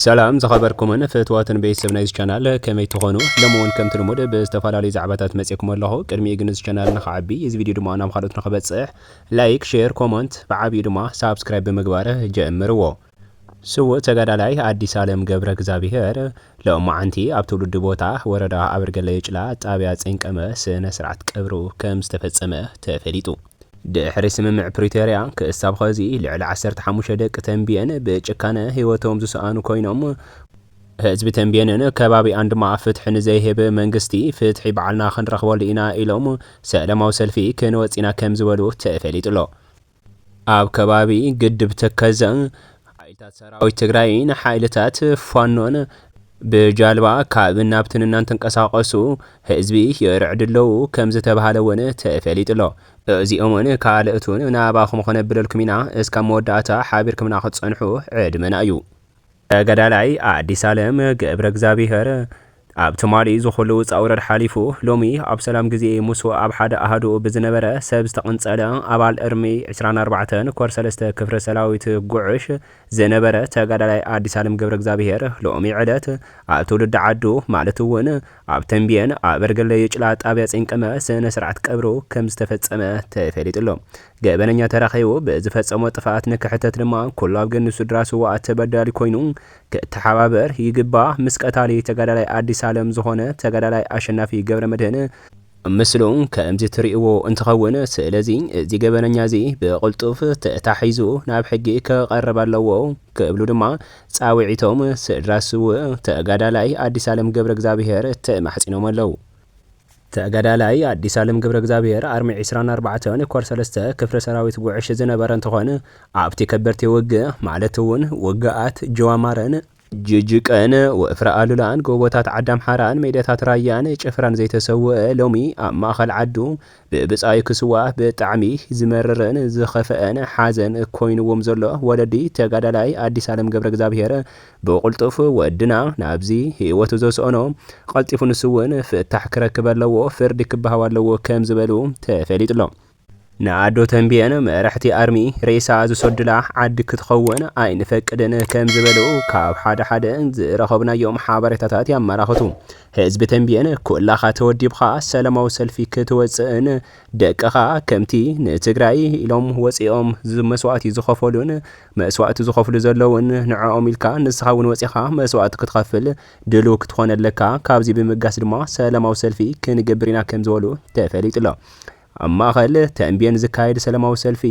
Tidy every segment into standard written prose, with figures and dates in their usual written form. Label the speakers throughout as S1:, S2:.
S1: ሰላም ዝኸበርኩምን ፍትዋትን ቤተሰብ ናይዚ ቻናል ከመይ ትኾኑ ለመውን ከም ትልሙድ ብዝተፈላለዩ ዛዕባታት መፅኩም ኣለኹ ቅድሚ ግን እዚ ቻናል ንኽዓቢ እዚ ቪድዮ ድማ ናብ ካልኦት ንኽበፅሕ ላይክ ሼር ኮመንት ብዓብዩ ድማ ሳብስክራይብ ብምግባር ጀምርዎ። ስውእ ተጋዳላይ አዲስ ዓለም ገብረ እግዚአብሔር ለእማዓንቲ ኣብ ትውልዲ ቦታ ወረዳ አበርገለ የጭላ ጣብያ ፀንቀመ ስነ ስርዓት ቀብሩ ከም ዝተፈፀመ ተፈሊጡ። ድሕሪ ስምምዕ ፕሪቶርያ ክእሳብ ኸዚ ልዕሊ 15 ደቂ ተንቢየን ብጭካነ ህይወቶም ዝሰኣኑ ኮይኖም ህዝቢ ተንቢየንን ከባቢኣን ድማ ፍትሒ ንዘይህብ መንግስቲ ፍትሒ በዓልና ክንረኽበሉ ኢና ኢሎም ሰላማዊ ሰልፊ ክንወፂና ከም ዝበሉ ተፈሊጡሎ። ኣብ ከባቢ ግድብ ተከዘ ሓይልታት ሰራዊት ትግራይን ሓይልታት ፋኖን ብጃልባ ካብ ናብትን እናተንቀሳቀሱ ህዝቢ ይርዕድለው ከም ዝተባሃለ እውን ተፈሊጡሎ። እዚኦምን ካልእቱን ናባኹም ኾነብለልኩም ኢና እስካብ መወዳእታ ሓቢርኩምና ክትፀንሑ ዕድመና እዩ። ተጋዳላይ አዲስ ዓለም ገብረ እግዚአብሔር ኣብ ትማሊ ዝኹሉ ፃውረድ ሓሊፉ ሎሚ ኣብ ሰላም ግዜ ሙሱ ኣብ ሓደ ኣሃዱ ብዝነበረ ሰብ ዝተቐንፀለ ኣባል እርሚ 24 ኮር 3 ክፍረ ሰራዊት ጉዕሽ ዝነበረ ተጋዳላይ አዲስ ዓለም ገብረ እግዚአብሔር ሎሚ ዕለት ኣብ ትውልዲ ዓዱ ማለት እውን ኣብ ተንቢየን ኣበርገለ የጭላ ጣብያ ፀንቀመ ስነ ስርዓት ቀብሩ ከም ዝተፈፀመ ተፈሊጡሎ። ገበነኛ ተራኺቡ ብዝፈፀሞ ጥፋት ንክሕተት ድማ ኩሉ ኣብ ገኒ ስድራ ስዋኣት ተበዳሊ ኮይኑ ክተሓባበር ይግባእ ምስ ቀታሊ ተጋዳላይ አዲስ ዓለም ዝኾነ ተጋዳላይ አሸናፊ ገብረ መድህን ምስሉ ከምዚ ትሪእዎ እንትኸውን ስለዚ እዚ ገበነኛ እዚ ብቕልጡፍ ተታሒዙ ናብ ሕጊ ክቐርብ ኣለዎ ክብሉ ድማ ፃውዒቶም ስድራ ስውእ ተጋዳላይ አዲስ ዓለም ገብረ እግዚአብሔር ተማሕፂኖም ኣለው። ተጋዳላይ አዲስ ዓለም ገብረ እግዚአብሔር ኣርሚ 24 ኮር 3 ክፍረ ሰራዊት ጉዕሽ ዝነበረ እንትኾን ኣብቲ ከበርቲ ውግእ ማለት እውን ውግኣት ጀዋማረን ጅጅቀን ወፍረ ኣሉላን ጎቦታት ዓዳም ሓራን ሜዳታት ራያን ጭፍራን ዘይተሰውአ ሎሚ ኣብ ማእኸል ዓዱ ብብፃዩ ክስዋዕ ብጣዕሚ ዝመርርን ዝኸፍአን ሓዘን ኮይኑዎም ዘሎ ወለዲ ተጋዳላይ አዲስ ዓለም ገብረ እግዚአብሔር ብቕልጡፍ ወድና ናብዚ ህይወቱ ዘስኦኖ ቀልጢፉ ንሱ እውን ፍታሕ ክረክብ ኣለዎ ፍርዲ ክበሃብ ኣለዎ ከም ዝበሉ ተፈሊጡሎ። ንኣዶ ተንቢየን መራሕቲ ኣርሚ ሬሳ ዝሰድላ ዓዲ ክትኸውን ኣይንፈቅድን ከም ዝበሉ ካብ ሓደ ዝረኸብናዮም ሓበሬታታት ያመላኽቱ። ህዝቢ ተንቢየን ኩላኻ ተወዲብኻ ሰላማዊ ሰልፊ ክትወፅእን ደቅኻ ከምቲ ንትግራይ ኢሎም ወፂኦም መስዋዕቲ ዝኸፈሉን መስዋዕቲ ዝኸፍሉ ዘለውን ንዕኦም ኢልካ ንስኻ እውን ወፂኻ መስዋዕቲ ክትኸፍል ድሉው ክትኾን ኣለካ ካብዚ ብምጋስ ድማ ሰላማዊ ሰልፊ ክንገብር ኢና ከም ዝበሉ ተፈሊጡሎ። ኣብ ማእኸል ተንቢየን ዝካየድ ሰላማዊ ሰልፊ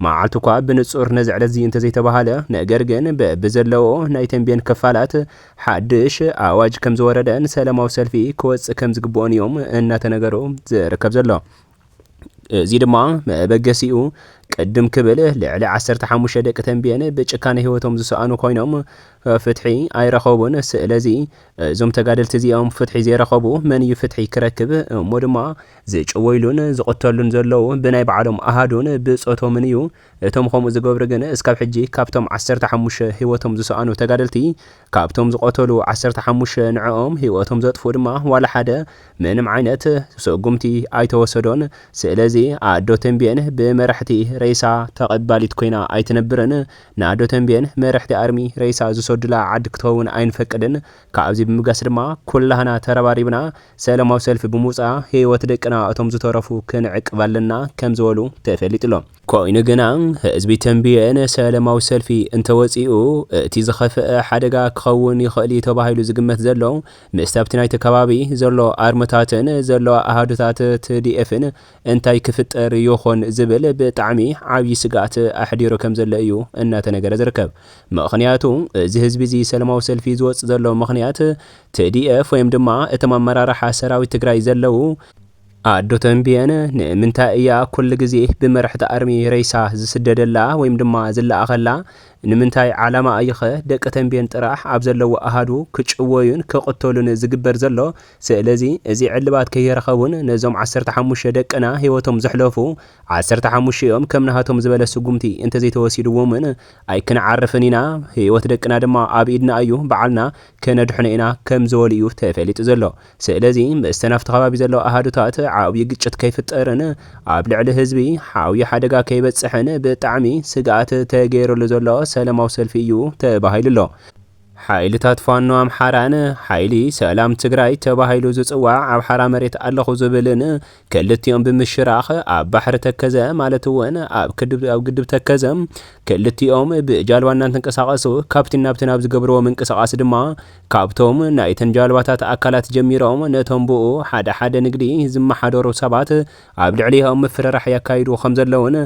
S1: መዓልቱ እኳ ብንጹር ነዚ ዕለት እዚ እንተዘይተባሃለ ነገር ግን ብዘለዎ ናይ ተንቢየን ክፋላት ሓድሽ ኣዋጅ ከም ዝወረደን ሰላማዊ ሰልፊ ክወፅእ ከም ዝግብኦን እዮም እናተነገሩ ዝርከብ ዘሎ። እዚ ድማ መበገሲኡ ቅድም ክብል ልዕሊ 15 ደቂ ተንቢየን ብጭካነ ህይወቶም ዝሰኣኑ ኮይኖም ፍትሒ ኣይረኸቡን። ስለዚ እዞም ተጋደልቲ እዚኦም ፍትሒ ዘይረኸቡ መን እዩ ፍትሒ ክረክብ እሞ ድማ ዝጭወይሉን ዝቕተሉን ዘለዉ ብናይ ባዕሎም ኣሃዱን ብፆቶምን እዩ። እቶም ከምኡ ዝገብሩ ግን እስካብ ሕጂ ካብቶም 15 ህይወቶም ዝሰኣኑ ተጋደልቲ ካብቶም ዝቆተሉ 15 ንዕኦም ህይወቶም ዘጥፉ ድማ ዋላ ሓደ ምንም ዓይነት ስጉምቲ ኣይተወሰዶን። ስለዚ ኣዶ ተንቢየን ብመራሕቲ ሬሳ ተቐባሊት ኮይና ኣይትነብርን። ንኣዶ ተንቢየን መራሕቲ ኣርሚ ሬሳ ዝሰድላ ዓዲ ክትኸውን ኣይንፈቅድን። ካብዚ ብምጋስ ድማ ኩላህና ተረባሪብና ሰላማዊ ሰልፊ ብምውፃእ ህይወት ደቅና እቶም ዝተረፉ ክንዕቅብ ኣለና ከም ዝበሉ ተፈሊጡሎ። ኮይኑ ግና ህዝቢ ተንቢየን ሰላማዊ ሰልፊ እንተወፂኡ እቲ ዝኸፍአ ሓደጋ ክኸውን ይኽእል ተባሂሉ ዝግመት ዘሎ ምስቲ ኣብቲ ናይቲ ከባቢ ዘሎ ኣርምታትን ዘሎ ኣሃዱታት ትዲኤፍን እንታይ ክፍጠር ይኾን ዝብል ብጣዕሚ ዓብይ ስጋት ኣሕዲሩ ከም ዘሎ እዩ እናተነገረ ዝርከብ። ምክንያቱ እዚ ህዝቢ እዚ ሰላማዊ ሰልፊ ዝወፅእ ዘሎ ምክንያት ትዲኤፍ ወይም ድማ እቶም ኣመራርሓ ሰራዊት ትግራይ ዘለው ኣዶ ተንቢየን ንምንታይ እያ ኩሉ ግዜ ብመራሕቲ ኣርሚ ሬሳ ዝስደደላ ወይም ድማ ዝለኣኸላ ንምንታይ ዓላማ ኣይኸ ደቂ ተንቢየን ጥራሕ ኣብ ዘለዎ ኣሃዱ ክጭወዩን ክቕተሉን ዝግበር ዘሎ። ስለዚ እዚ ዕልባት ከይረኸቡን ነዞም 15 ደቅና ህይወቶም ዘሕለፉ 15 እዮም ከም ናሃቶም ዝበለ ስጉምቲ እንተዘይተወሲድዎምን ኣይክንዓርፍን ኢና ህይወት ደቅና ድማ ኣብ ኢድና እዩ በዓልና ከነድሕነ ኢና ከም ዝበሉ እዩ ተፈሊጡ ዘሎ። ስለዚ ምስተን ኣብቲ ከባቢ ዘሎ ኣሃዱታት ዓብይ ግጭት ከይፍጠርን ኣብ ልዕሊ ህዝቢ ዓብይ ሓደጋ ከይበፅሕን ብጣዕሚ ስጋኣት ተገይሩሉ ዘሎ ሰላማዊ ሰልፊ እዩ ተባሂሉሎ። ሓይልታት ፋኖ ኣምሓራን ሓይሊ ሰላም ትግራይ ተባሂሉ ዝጽዋዕ ኣብ ሓራ መሬት ኣለኹ ዝብልን ክልቲኦም ብምሽራኽ ኣብ ባሕሪ ተከዘ ማለት እውን ኣብ ግድብ ተከዘ ክልቲኦም ብጃልባ እናተንቀሳቐሱ ካብቲ ናብቲ ናብ ዝገብርዎ ምንቅስቓስ ድማ ካብቶም ናይተን ጃልባታት ኣካላት ጀሚሮም ነቶም ብኡ ሓደ ንግዲ ዝመሓደሩ ሰባት ኣብ ልዕሊኦም ምፍርራሕ ያካይዱ ከም ዘለውን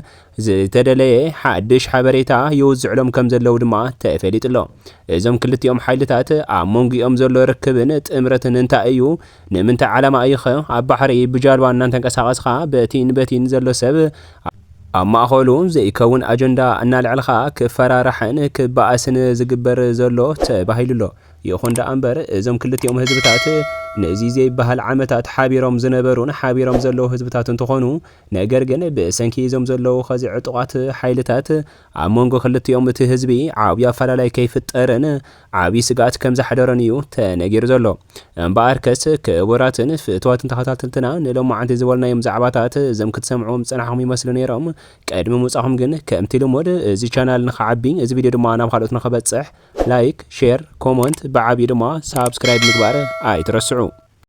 S1: ዝተደለየ ሓድሽ ሓበሬታ ይውዝዕሎም ከም ዘለው ድማ ተፈሊጡሎ። እዞም ክልቲኦም ሓይልታት ኣብ መንጎኦም ዘሎ ርክብን ጥምረትን እንታይ እዩ? ንምንታይ ዓላማ እዩ ኣብ ባሕሪ ብጃልባ እናተንቀሳቐስኻ በቲን ዘሎ ሰብ ኣብ ማእኸሉ ዘይከውን ኣጀንዳ እናልዕልኻ ክፈራርሕን ክበኣስን ዝግበር ዘሎ ተባሂሉሎ። ይኹን ዳ እምበር እዞም ክልቲኦም ህዝብታት ነዚ ዘይበሃል ዓመታት ሓቢሮም ዝነበሩን ሓቢሮም ዘለዉ ህዝብታት እንትኾኑ ነገር ግን ብሰንኪ እዞም ዘለዉ ኸዚ ዕጡቓት ሓይልታት ኣብ መንጎ ክልቲኦም እቲ ህዝቢ ዓብዪ ኣፈላላይ ከይፍጠርን ዓብዪ ስጋኣት ከም ዝሓደረን እዩ ተነጊሩ ዘሎ። እምበኣር ከስ ክቡራትን ፍትዋትን ተኸታተልትና ንሎማዓንቲ ዝበልናዮም ዛዕባታት እዞም ክትሰምዑም ዝፀናሕኹም ይመስሉ ነይሮም። ቀድሚ ምውፃኹም ግን ከምቲ ልሙድ እዚ ቻናል ንኸዓቢ እዚ ቪድዮ ድማ ናብ ካልኦት ንኸበፅሕ ላይክ፣ ሼር፣ ኮመንት ብዓብዪ ድማ ሳብስክራይብ ምግባር ኣይትረስዑ።